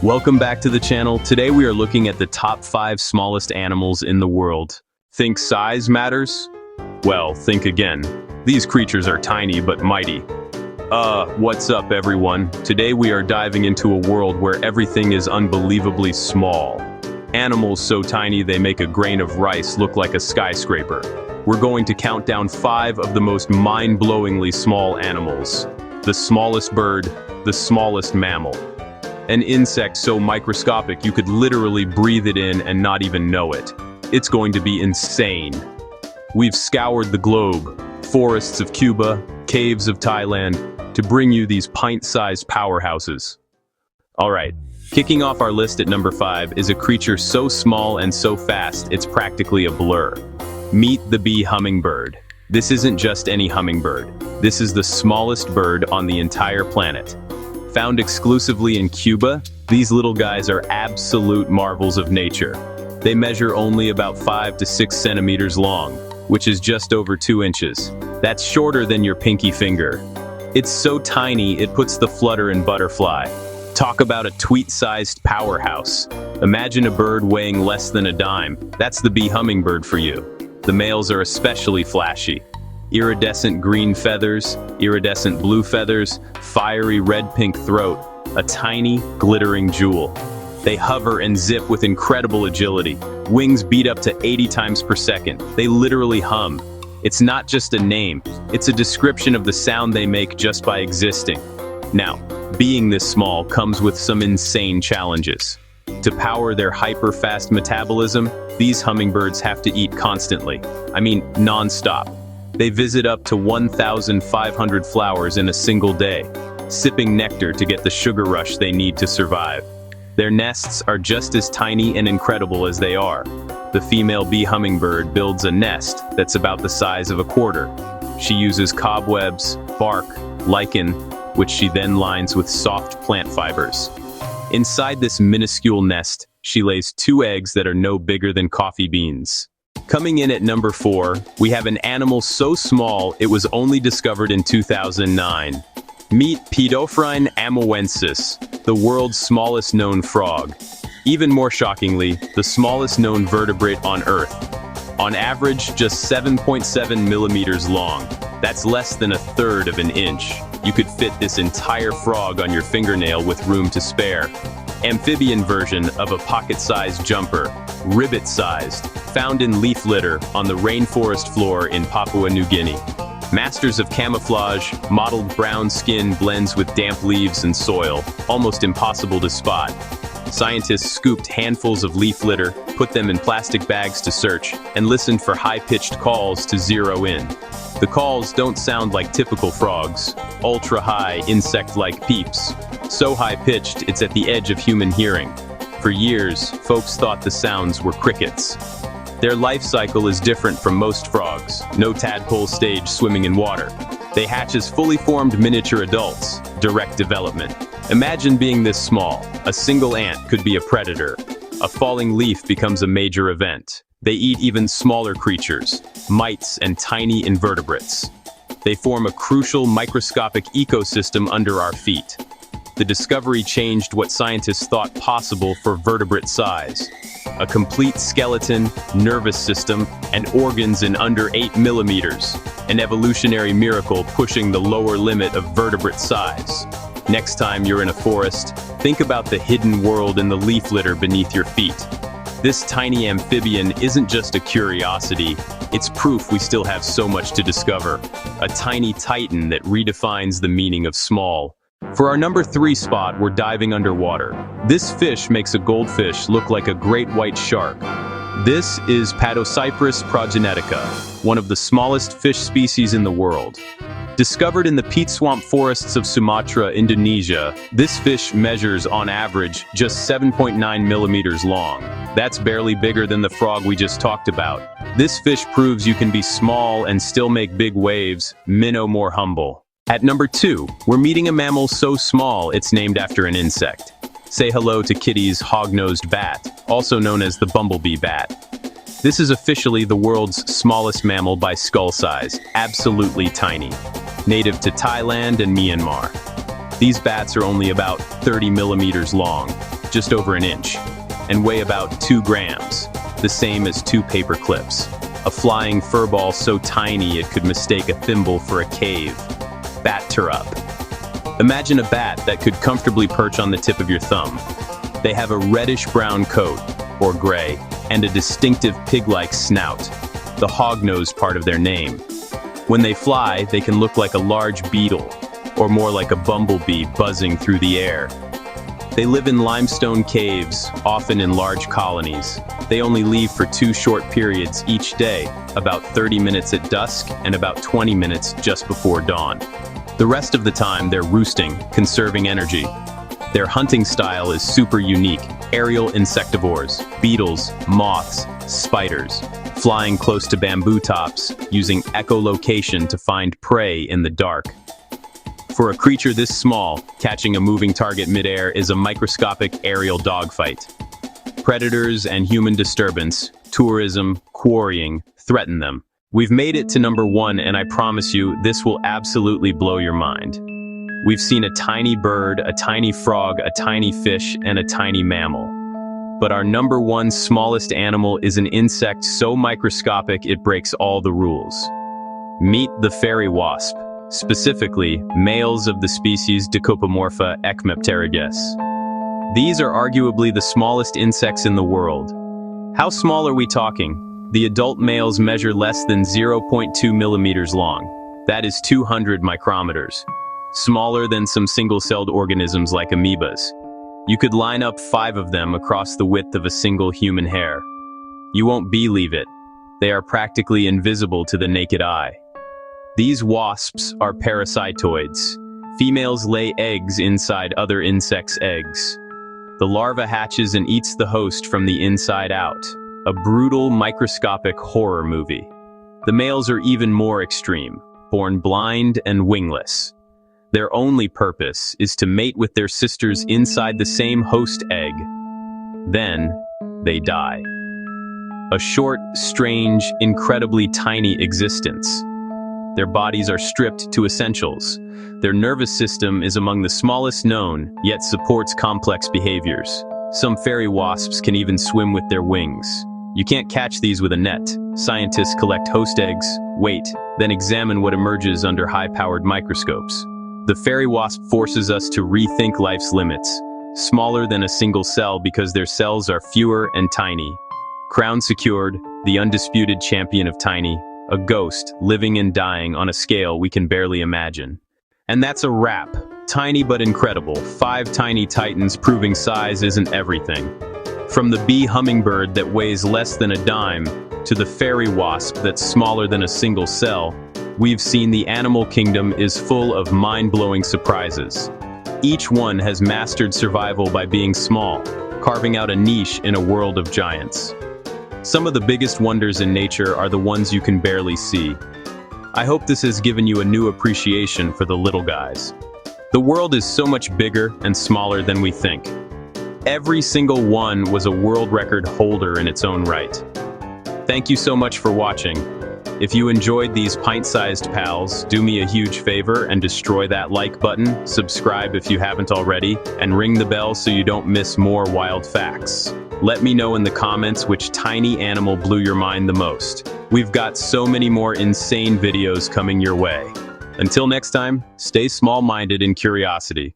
Welcome back to the channel. Today we are looking at the top 5 smallest animals in the world. Think size matters? Well, think again. These creatures are tiny but mighty. What's up everyone? Today we are diving into a world where everything is unbelievably small. Animals so tiny they make a grain of rice look like a skyscraper. We're going to count down 5 of the most mind-blowingly small animals. The smallest bird, the smallest mammal. An insect so microscopic you could literally breathe it in and not even know it. It's going to be insane. We've scoured the globe, forests of Cuba, caves of Thailand, to bring you these pint-sized powerhouses. Alright, kicking off our list at number 5 is a creature so small and so fast it's practically a blur. Meet the bee hummingbird. This isn't just any hummingbird. This is the smallest bird on the entire planet. Found exclusively in Cuba, these little guys are absolute marvels of nature. They measure only about 5 to 6 centimeters long, which is just over 2 inches. That's shorter than your pinky finger. It's so tiny it puts the flutter in butterfly. Talk about a tweet-sized powerhouse. Imagine a bird weighing less than a dime. That's the bee hummingbird for you. The males are especially flashy. Iridescent green feathers, iridescent blue feathers, fiery red-pink throat, a tiny, glittering jewel. They hover and zip with incredible agility. Wings beat up to 80 times per second. They literally hum. It's not just a name, it's a description of the sound they make just by existing. Now, being this small comes with some insane challenges. To power their hyper-fast metabolism, these hummingbirds have to eat constantly. I mean, non-stop. They visit up to 1,500 flowers in a single day, sipping nectar to get the sugar rush they need to survive. Their nests are just as tiny and incredible as they are. The female bee hummingbird builds a nest that's about the size of a quarter. She uses cobwebs, bark, lichen, which she then lines with soft plant fibers. Inside this minuscule nest, she lays 2 eggs that are no bigger than coffee beans. Coming in at number 4, we have an animal so small it was only discovered in 2009. Meet Pedophrine amoensis, the world's smallest known frog. Even more shockingly, the smallest known vertebrate on Earth. On average, just 7.7 millimeters long. That's less than 1/3 of an inch. You could fit this entire frog on your fingernail with room to spare. Amphibian version of a pocket-sized jumper, ribbit-sized, found in leaf litter on the rainforest floor in Papua New Guinea. Masters of camouflage, mottled brown skin blends with damp leaves and soil, almost impossible to spot. Scientists scooped handfuls of leaf litter, put them in plastic bags to search, and listened for high-pitched calls to zero in. The calls don't sound like typical frogs, ultra-high, insect-like peeps. So high-pitched, it's at the edge of human hearing. For years, folks thought the sounds were crickets. Their life cycle is different from most frogs. No tadpole stage swimming in water. They hatch as fully formed miniature adults, direct development. Imagine being this small. A single ant could be a predator. A falling leaf becomes a major event. They eat even smaller creatures, mites and tiny invertebrates. They form a crucial microscopic ecosystem under our feet. The discovery changed what scientists thought possible for vertebrate size. A complete skeleton, nervous system, and organs in under 8 millimeters. An evolutionary miracle pushing the lower limit of vertebrate size. Next time you're in a forest, think about the hidden world in the leaf litter beneath your feet. This tiny amphibian isn't just a curiosity, it's proof we still have so much to discover. A tiny titan that redefines the meaning of small. For our number 3 spot, we're diving underwater. This fish makes a goldfish look like a great white shark. This is Padocyprus progenetica, one of the smallest fish species in the world. Discovered in the peat swamp forests of Sumatra, Indonesia, this fish measures, on average, just 7.9 millimeters long. That's barely bigger than the frog we just talked about. This fish proves you can be small and still make big waves, minnow more humble. At number 2, we're meeting a mammal so small it's named after an insect. Say hello to Kitty's hog-nosed bat, also known as the bumblebee bat. This is officially the world's smallest mammal by skull size, absolutely tiny. Native to Thailand and Myanmar. These bats are only about 30 millimeters long. just over an inch, and weigh about 2 grams, the same as 2 paper clips. A flying furball so tiny it could mistake a thimble for a cave. Bat-Turrup. Imagine a bat that could comfortably perch on the tip of your thumb. They have a reddish-brown coat, or gray, and a distinctive pig-like snout, the hog-nosed part of their name. When they fly, they can look like a large beetle, or more like a bumblebee buzzing through the air. They live in limestone caves, often in large colonies. They only leave for 2 short periods each day, about 30 minutes at dusk and about 20 minutes just before dawn. The rest of the time, they're roosting, conserving energy. Their hunting style is super unique. Aerial insectivores, beetles, moths, spiders, flying close to bamboo tops, using echolocation to find prey in the dark. For a creature this small, catching a moving target midair is a microscopic aerial dogfight. Predators and human disturbance, tourism, quarrying, threaten them. We've made it to number 1, and I promise you, this will absolutely blow your mind. We've seen a tiny bird, a tiny frog, a tiny fish, and a tiny mammal. But our number 1 smallest animal is an insect so microscopic it breaks all the rules. Meet the fairy wasp, specifically males of the species Dicopomorpha ecmepteryges. These are arguably the smallest insects in the world. How small are we talking? The adult males measure less than 0.2 millimeters long. That is 200 micrometers. Smaller than some single-celled organisms like amoebas. You could line up 5 of them across the width of a single human hair. You won't believe it. They are practically invisible to the naked eye. These wasps are parasitoids. Females lay eggs inside other insects' eggs. The larva hatches and eats the host from the inside out. A brutal, microscopic horror movie. The males are even more extreme, born blind and wingless. Their only purpose is to mate with their sisters inside the same host egg. Then, they die. A short, strange, incredibly tiny existence. Their bodies are stripped to essentials. Their nervous system is among the smallest known, yet supports complex behaviors. Some fairy wasps can even swim with their wings. You can't catch these with a net. Scientists collect host eggs, wait, then examine what emerges under high-powered microscopes. The fairy wasp forces us to rethink life's limits, smaller than a single cell because their cells are fewer and tiny. Crown secured, the undisputed champion of tiny, a ghost living and dying on a scale we can barely imagine. And that's a wrap. Tiny but incredible, 5 tiny titans proving size isn't everything. From the bee hummingbird that weighs less than a dime, to the fairy wasp that's smaller than a single cell, we've seen the animal kingdom is full of mind-blowing surprises. Each one has mastered survival by being small, carving out a niche in a world of giants. Some of the biggest wonders in nature are the ones you can barely see. I hope this has given you a new appreciation for the little guys. The world is so much bigger and smaller than we think. Every single one was a world record holder in its own right. Thank you so much for watching. If you enjoyed these pint-sized pals, do me a huge favor and destroy that like button, subscribe if you haven't already, and ring the bell so you don't miss more wild facts. Let me know in the comments which tiny animal blew your mind the most. We've got so many more insane videos coming your way. Until next time, stay small-minded in curiosity.